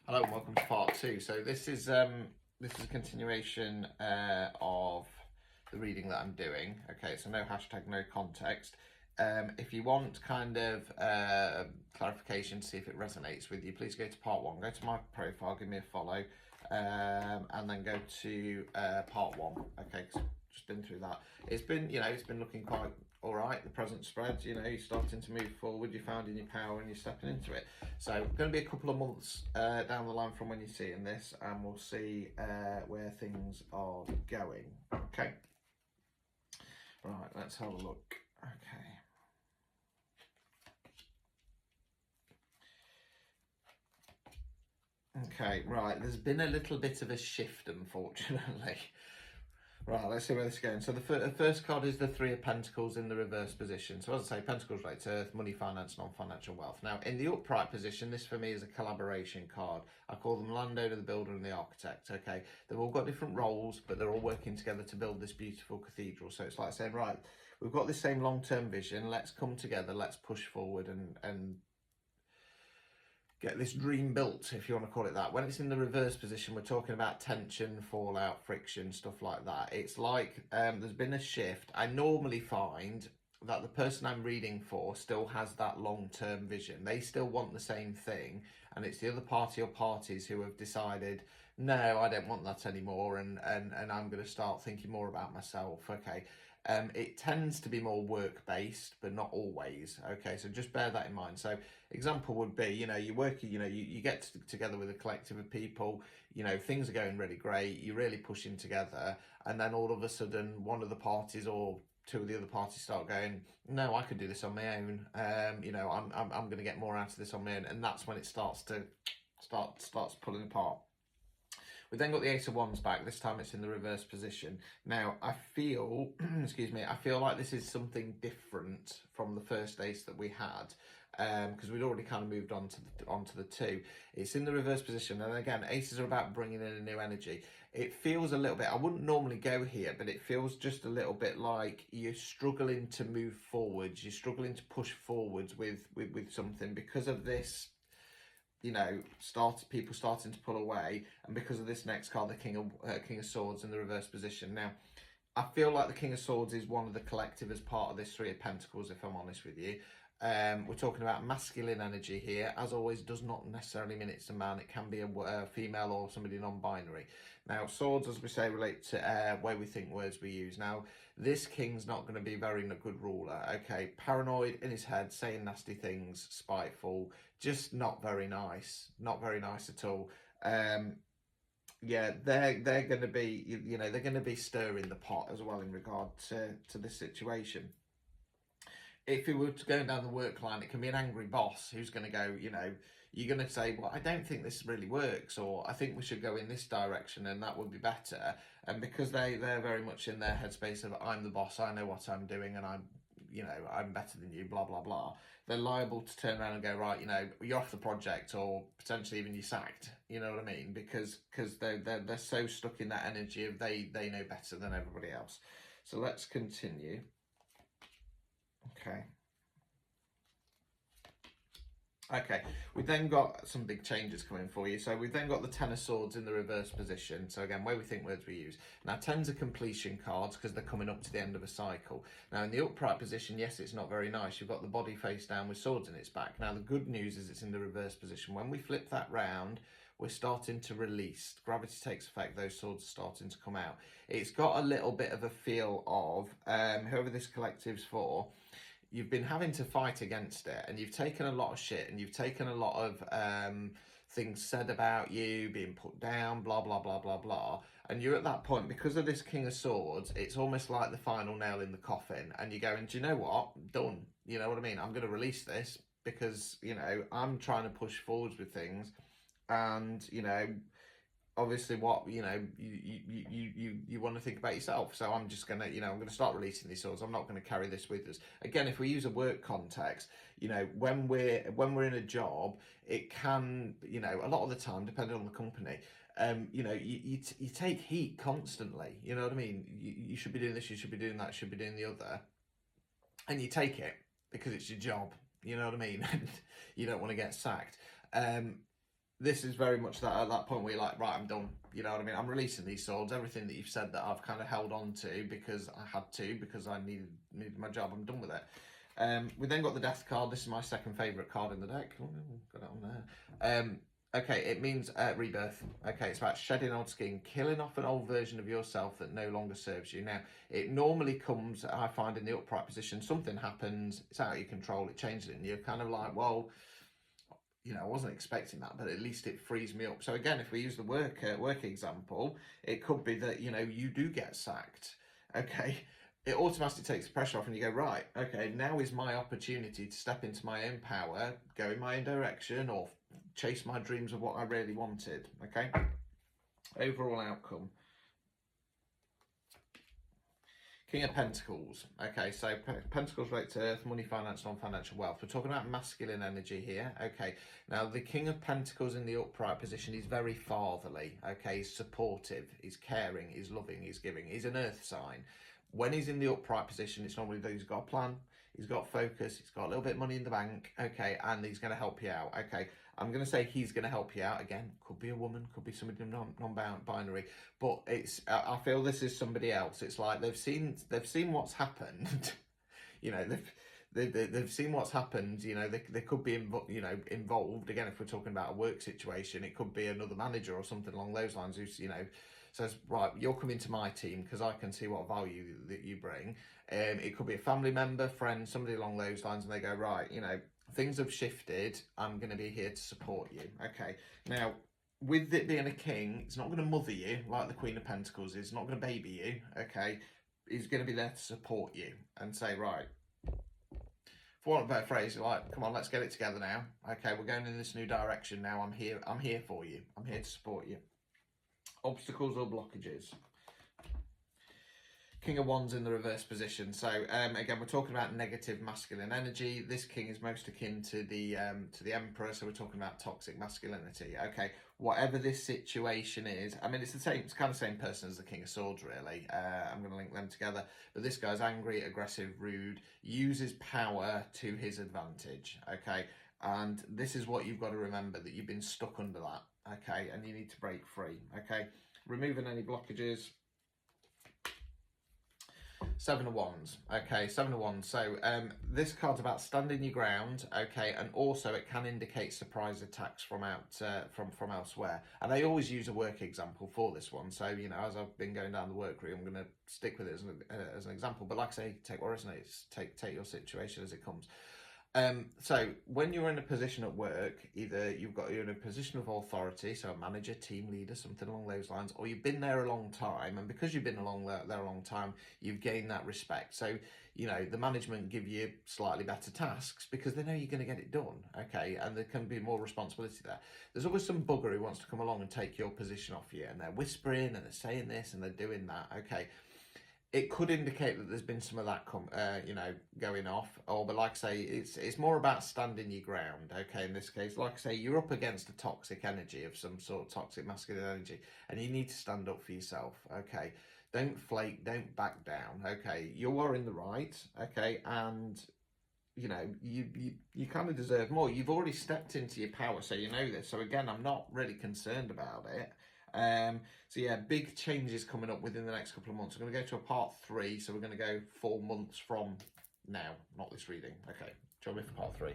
Hello and welcome to part two. So this is a continuation of the reading that I'm doing. Okay, so no hashtag, no context. If you want kind of clarification to see if it resonates with you, please go to part one. Go to my profile, give me a follow, and then go to part one. Okay, just been through that. It's been looking quite all right. The present spread, you're starting to move forward. You're finding your power and you're stepping into it. So going to be a couple of months down the line from when you're seeing this, and we'll see where things are going. Okay. Right. Let's have a look. Okay. Okay, right, there's been a little bit of a shift, unfortunately. Right, let's see where this is going. So the first card is the Three of Pentacles in the reverse position. So as I say, Pentacles relate to Earth, money, finance, non-financial wealth. Now, in the upright position, this for me is a collaboration card. I call them landowner, the builder, and the architect, okay? They've all got different roles, but they're all working together to build this beautiful cathedral. So it's like saying, right, we've got this same long-term vision. Let's come together, let's push forward and get this dream built, if you want to call it that. When it's in the reverse position, we're talking about tension, fallout, friction, stuff like that. It's like there's been a shift. I normally find that the person I'm reading for still has that long-term vision. They still want the same thing, and it's the other party or parties who have decided, no, I don't want that anymore, and I'm going to start thinking more about myself. Okay. It tends to be more work-based, but not always. Okay, so just bear that in mind. So example would be, you work, you get together with a collective of people, things are going really great, you're really pushing together, and then all of a sudden one of the parties or two of the other parties start going, no, I could do this on my own. I'm going to get more out of this on my own, and that's when it starts pulling apart. We then got the Ace of Wands back. This time it's in the reverse position. Now, I feel, excuse me, I feel like this is something different from the first Ace that we had, because we'd already kind of moved on to the two. It's in the reverse position, and again, Aces are about bringing in a new energy. It feels a little bit, I wouldn't normally go here, but it feels just a little bit like you're struggling to move forwards. You're struggling to push forwards with something because of this, people starting to pull away, and because of this next card, the King of Swords in the reverse position. Now, I feel like the King of Swords is one of the collective as part of this Three of Pentacles, if I'm honest with you. We're talking about masculine energy here. As always, does not necessarily mean it's a man. It can be a female or somebody non-binary. Now, swords, as we say, relate to way we think, words we use. Now, this king's not going to be a very good ruler. Okay, paranoid in his head, saying nasty things, spiteful, just not very nice. Not very nice at all. Yeah, they're going to be, they're going to be stirring the pot as well in regard to this situation. If we were going down the work line, it can be an angry boss who's going to go, you're going to say, well, I don't think this really works, or I think we should go in this direction and that would be better. And because they're very much in their headspace of, I'm the boss, I know what I'm doing, and I'm better than you, blah, blah, blah. They're liable to turn around and go, right, you're off the project, or potentially even you're sacked. You know what I mean? Because they're so stuck in that energy of they know better than everybody else. So let's continue. Okay, we've then got some big changes coming for you. So we've then got the Ten of Swords in the reverse position. So again, way we think, words we use. Now, tens are completion cards because they're coming up to the end of a cycle. Now, in the upright position, yes, it's not very nice. You've got the body face down with swords in its back. Now, the good news is it's in the reverse position. When we flip that round, we're starting to release. Gravity takes effect, those swords are starting to come out. It's got a little bit of a feel of, whoever this collective's for, you've been having to fight against it, and you've taken a lot of shit, and you've taken a lot of things said about you, being put down, blah, blah, blah, blah, blah. And you're at that point, because of this King of Swords, it's almost like the final nail in the coffin. And you're going, do you know what? Done. You know what I mean? I'm going to release this because, I'm trying to push forwards with things. And, obviously what you want to think about yourself. So I'm just gonna I'm gonna start releasing these swords. I'm not going to carry this with us. Again, if we use a work context, when we're in a job, it can, a lot of the time, depending on the company, you take heat constantly. You know what I mean? You should be doing this, you should be doing that, you should be doing the other, and you take it because it's your job. You know what I mean? And you don't want to get sacked. this is very much that at that point where you're like, right, I'm done. You know what I mean? I'm releasing these swords. Everything that you've said that I've kind of held on to because I had to, because I needed my job. I'm done with it. We then got the death card. This is my second favourite card in the deck. Ooh, got it on there. Okay, it means rebirth. Okay, it's about shedding old skin, killing off an old version of yourself that no longer serves you. Now, it normally comes, I find, in the upright position. Something happens, it's out of your control, it changes it, and you're kind of like, well, you know, I wasn't expecting that, but at least it frees me up. So again, if we use the work example, it could be that, you know, you do get sacked. Okay, it automatically takes the pressure off and you go, right, okay, now is my opportunity to step into my own power, go in my own direction, or chase my dreams of what I really wanted. Okay, overall outcome. King of Pentacles. Okay, so Pentacles relate to Earth, money, finance, non-financial wealth. We're talking about masculine energy here. Okay, now the King of Pentacles in the upright position is very fatherly. Okay, he's supportive, he's caring, he's loving, he's giving. He's an Earth sign. When he's in the upright position, it's normally that he's got a plan, he's got focus, he's got a little bit of money in the bank. Okay, and he's going to help you out. Okay, I'm going to say he's going to help you out. Again, could be a woman, could be somebody non-binary, but it's. I feel this is somebody else. It's like they've seen what's happened. You know, they've seen what's happened. You know, they could be involved. Again, if we're talking about a work situation, it could be another manager or something along those lines who's, you know, says, right, you're coming to my team because I can see what value that you bring. It could be a family member, friend, somebody along those lines, and they go, right, you know, things have shifted. I'm going to be here to support you. Okay. Now, with it being a king, it's not going to mother you like the Queen of Pentacles is. It's not going to baby you. Okay. He's going to be there to support you and say, right, for want of a better phrase, like, come on, let's get it together now. Okay, we're going in this new direction now. I'm here for you. I'm here to support you. Obstacles or blockages. King of Wands in the reverse position. So again, we're talking about negative masculine energy. This king is most akin to the Emperor, so we're talking about toxic masculinity. Okay, whatever this situation is, I mean, it's the same. It's kind of the same person as the King of Swords, really. I'm going to link them together. But this guy's angry, aggressive, rude, uses power to his advantage. Okay, and this is what you've got to remember, that you've been stuck under that. Okay, and you need to break free. Okay, removing any blockages. Seven of Wands. Okay, Seven of Wands. So this card's about standing your ground. Okay, and also it can indicate surprise attacks from from elsewhere. And I always use a work example for this one. So you know, as I've been going down the work route, I'm going to stick with it as an example. But like I say, take what resonates. Take your situation as it comes. So when you're in a position at work, either you're in a position of authority, so a manager, team leader, something along those lines, or you've been there a long time, and because you've been there a long time, you've gained that respect. So, you know, the management give you slightly better tasks because they know you're going to get it done, okay, and there can be more responsibility there. There's always some bugger who wants to come along and take your position off you, and they're whispering, and they're saying this, and they're doing that, okay. It could indicate that there's been some of that, going off. But like I say, it's more about standing your ground. Okay, in this case, like I say, you're up against a toxic energy of some sort, toxic masculine energy, and you need to stand up for yourself. Okay, don't flake, don't back down. Okay, you are in the right. Okay, and you know you kind of deserve more. You've already stepped into your power, so you know this. So again, I'm not really concerned about it. So yeah, big changes coming up within the next couple of months. We're going to go to a part 3, so we're going to go 4 months from now, not this reading. Okay, join me for part 3.